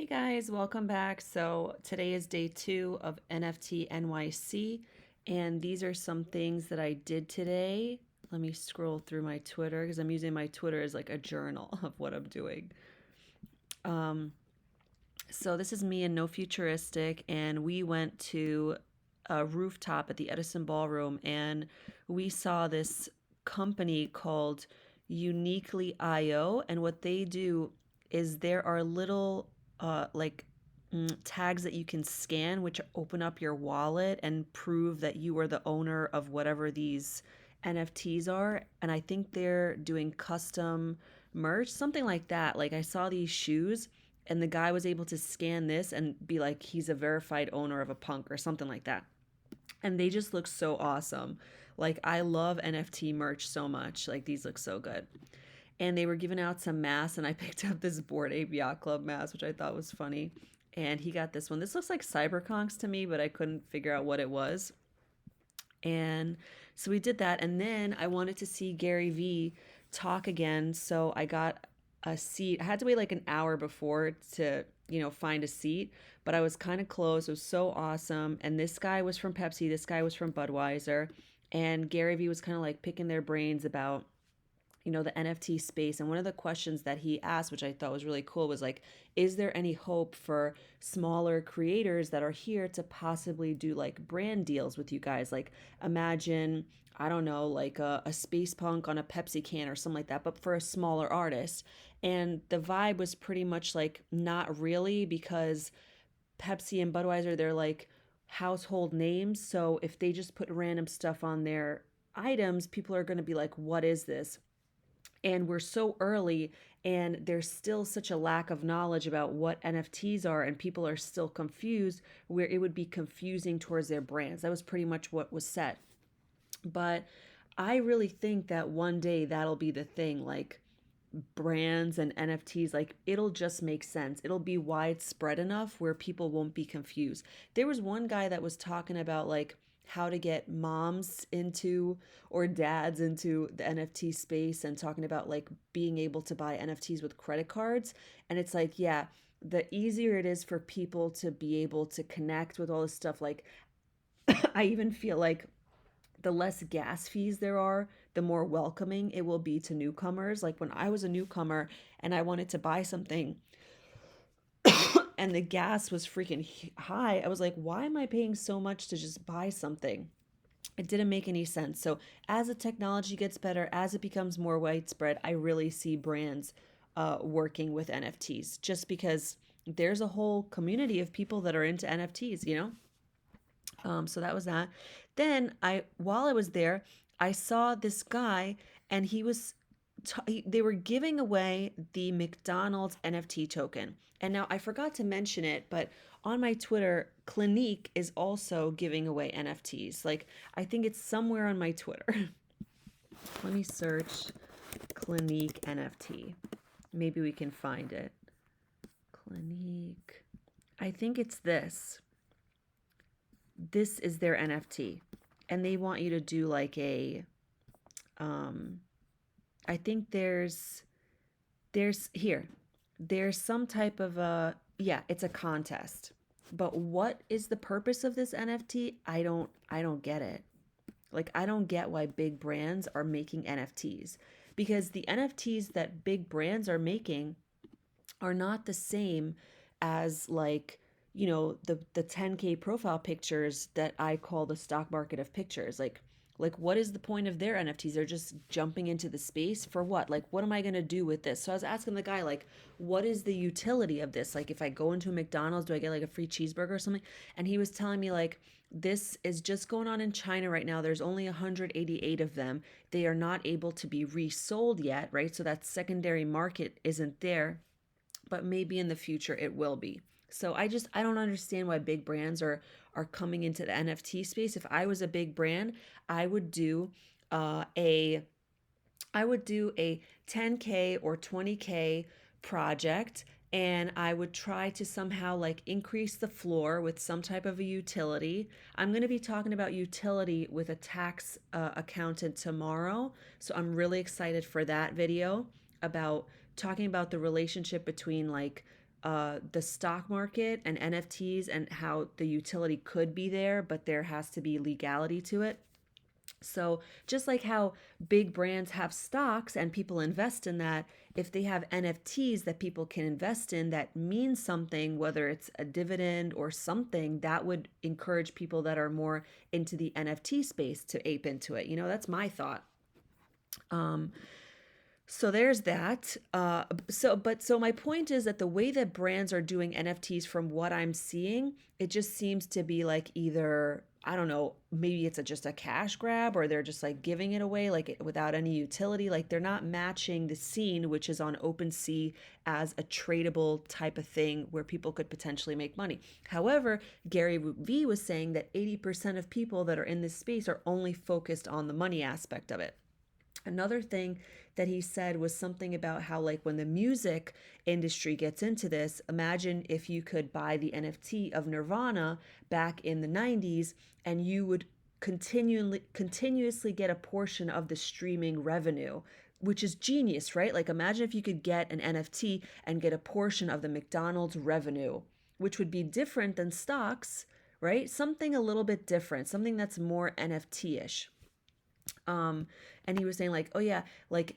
Hey guys, welcome back. So today is day 2 of NFT NYC, and these are some things that I did today. Let me scroll through my Twitter because I'm using my Twitter as like a journal of what I'm doing. Um, so this is me and No Futuristic, and we went to a rooftop at the Edison Ballroom, and we saw this company called Uniquely IO, and what they do is there are little like tags that you can scan, which open up your wallet and prove that you are the owner of whatever these NFTs are. And I think they're doing custom merch, something like that. Like I saw these shoes and the guy was able to scan this and be like, he's a verified owner of a punk or something like that. And they just look so awesome. Like I love NFT merch so much. Like these look so good. And they were giving out some masks, and I picked up this Bored Ape Yacht Club mask, which I thought was funny. And he got this one. This looks like Cyberconks to me, but I couldn't figure out what it was. And so we did that. And then I wanted to see Gary Vee talk again. So I got a seat. I had to wait like an hour before to, find a seat, but I was kind of close. It was so awesome. And this guy was from Pepsi, this guy was from Budweiser. And Gary Vee was kind of like picking their brains about the NFT space. And one of the questions that he asked, which I thought was really cool, was like, is there any hope for smaller creators that are here to possibly do like brand deals with you guys? Like, imagine, I don't know, like a space punk on a Pepsi can or something like that, but for a smaller artist. And the vibe was pretty much like, not really, because Pepsi and Budweiser, they're like household names. So if they just put random stuff on their items, people are going to be like, what is this? And we're so early, and there's still such a lack of knowledge about what NFTs are, and people are still confused, where it would be confusing towards their brands. That was pretty much what was said. But I really think that one day that'll be the thing, like brands and NFTs, like it'll just make sense. It'll be widespread enough where people won't be confused. There was one guy that was talking about like how to get moms into or dads into the NFT space, and talking about like being able to buy NFTs with credit cards. And it's like, yeah, the easier it is for people to be able to connect with all this stuff, like I even feel like the less gas fees there are, the more welcoming it will be to newcomers. Like when I was a newcomer and I wanted to buy something and the gas was freaking high, I was like, why am I paying so much to just buy something? It didn't make any sense. So as the technology gets better, as it becomes more widespread, I really see brands working with NFTs, just because there's a whole community of people that are into NFTs. So that was that. Then while I was there, I saw this guy, and they were giving away the McDonald's NFT token. And now I forgot to mention it, but on my Twitter, Clinique is also giving away NFTs. Like I think it's somewhere on my Twitter. Let me search Clinique NFT. Maybe we can find it. Clinique. I think it's this. This is their NFT, and they want you to do like um I think there's some type of yeah, it's a contest. But what is the purpose of this NFT? I don't get it. Like I don't get why big brands are making NFTs, because the NFTs that big brands are making are not the same as like the 10K profile pictures that I call the stock market of pictures. Like what is the point of their NFTs? They're just jumping into the space for what? Like what am I going to do with this? So I was asking the guy, like, what is the utility of this? Like if I go into a McDonald's, do I get like a free cheeseburger or something? And he was telling me like, this is just going on in China right now. There's only 188 of them. They are not able to be resold yet, right? So that secondary market isn't there, but maybe in the future it will be. So I don't understand why big brands are coming into the NFT space. If I was a big brand, I would do a I would do a 10K or 20K project, and I would try to somehow like increase the floor with some type of a utility. I'm going to be talking about utility with a tax accountant tomorrow. So I'm really excited for that video about talking about the relationship between like the stock market and NFTs and how the utility could be there, but there has to be legality to it. So, just like how big brands have stocks and people invest in that, if they have NFTs that people can invest in that means something, whether it's a dividend or something, that would encourage people that are more into the NFT space to ape into it. That's my thought. Um, so there's that. So my point is that the way that brands are doing NFTs, from what I'm seeing, it just seems to be like either, I don't know, maybe it's just a cash grab, or they're just like giving it away like without any utility. Like they're not matching the scene, which is on OpenSea, as a tradable type of thing where people could potentially make money. However, Gary Vee was saying that 80% of people that are in this space are only focused on the money aspect of it. Another thing that he said was something about how, like, when the music industry gets into this, imagine if you could buy the NFT of Nirvana back in the 90s, and you would continuously get a portion of the streaming revenue, which is genius, right? Like, imagine if you could get an NFT and get a portion of the McDonald's revenue, which would be different than stocks, right? Something a little bit different, something that's more NFT-ish. And he was saying, like, oh yeah, like,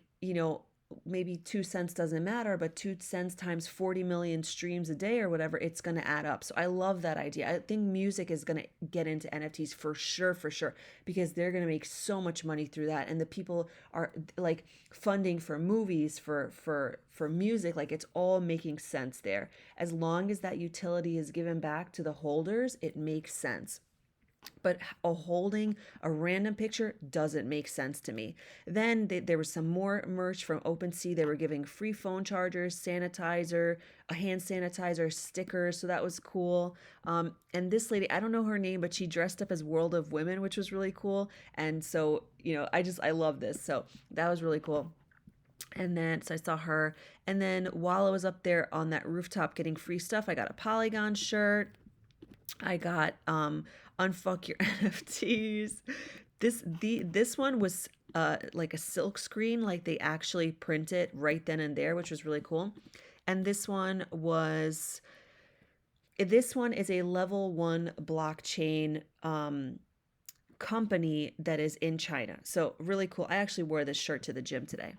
maybe 2 cents doesn't matter, but 2 cents times 40 million streams a day or whatever, it's going to add up. So I love that idea. I think music is going to get into NFTs for sure, because they're going to make so much money through that. And the people are like funding for movies, for music, like it's all making sense there. As long as that utility is given back to the holders, it makes sense. But holding a random picture doesn't make sense to me. Then there was some more merch from OpenSea. They were giving free phone chargers, sanitizer, a hand sanitizer, stickers. So that was cool. And this lady, I don't know her name, but she dressed up as World of Women, which was really cool. And so, I love this. So that was really cool. And then, so I saw her. And then while I was up there on that rooftop getting free stuff, I got a Polygon shirt. I got Unfuck Your NFTs. This one was like a silk screen, like they actually print it right then and there, which was really cool. And this one is a level 1 blockchain company that is in China. So really cool. I actually wore this shirt to the gym today.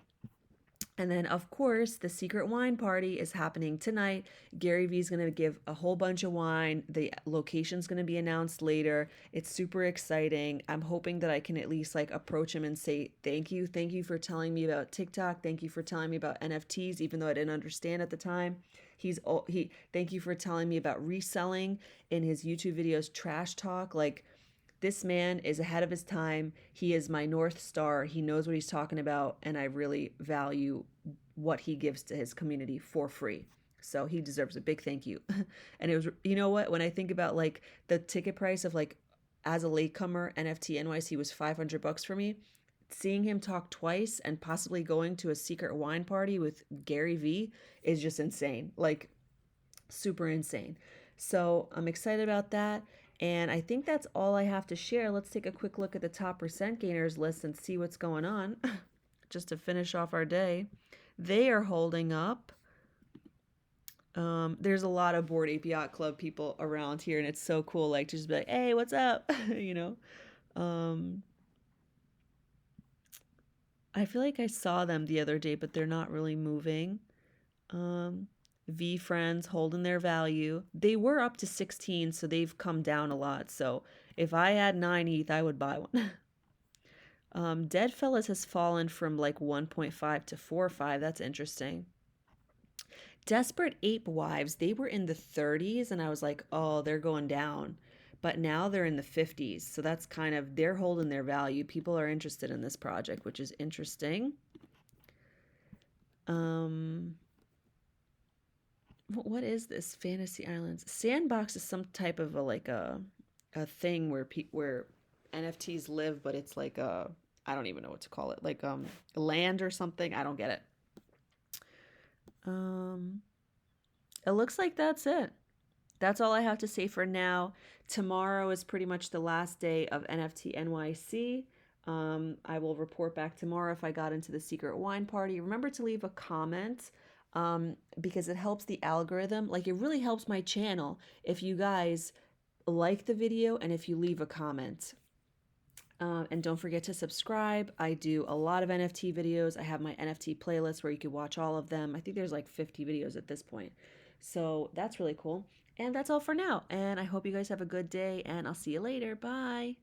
And then, of course, the secret wine party is happening tonight. Gary Vee is going to give a whole bunch of wine. The location's going to be announced later. It's super exciting. I'm hoping that I can at least like approach him and say, thank you. Thank you for telling me about TikTok. Thank you for telling me about NFTs, even though I didn't understand at the time. Thank you for telling me about reselling in his YouTube videos, trash talk. Like, this man is ahead of his time. He is my North Star. He knows what he's talking about, and I really value what he gives to his community for free. So he deserves a big thank you. And it was, you know what, when I think about like the ticket price of like, as a latecomer, NFT NYC was $500 for me. Seeing him talk twice and possibly going to a secret wine party with Gary Vee is just insane. Like, super insane. So I'm excited about that. And I think that's all I have to share. Let's take a quick look at the top percent gainers list and see what's going on just to finish off our day. They are holding up. There's a lot of Bored Ape Yacht Club people around here, and it's so cool, like, to just be like, hey, what's up? I feel like I saw them the other day, but they're not really moving. V Friends holding their value. They were up to 16, so they've come down a lot. So if I had 9 ETH, I would buy one. Dead Fellas has fallen from like 1.5 to 4.5. That's interesting. Desperate Ape Wives, they were in the 30s, and I was like, oh, they're going down. But now they're in the 50s. So that's kind of, they're holding their value. People are interested in this project, which is interesting. What is this? Fantasy Islands. Sandbox is some type of a thing where NFTs live, but it's like I don't even know what to call it. Like land or something. I don't get it. It looks like that's it. That's all I have to say for now. Tomorrow is pretty much the last day of NFT NYC. I will report back tomorrow if I got into the secret wine party. Remember to leave a comment because it helps the algorithm. Like, it really helps my channel if you guys like the video and if you leave a comment. And don't forget to subscribe. I do a lot of NFT videos. I have my NFT playlist where you can watch all of them. I think there's like 50 videos at this point. So that's really cool. And that's all for now. And I hope you guys have a good day, and I'll see you later. Bye.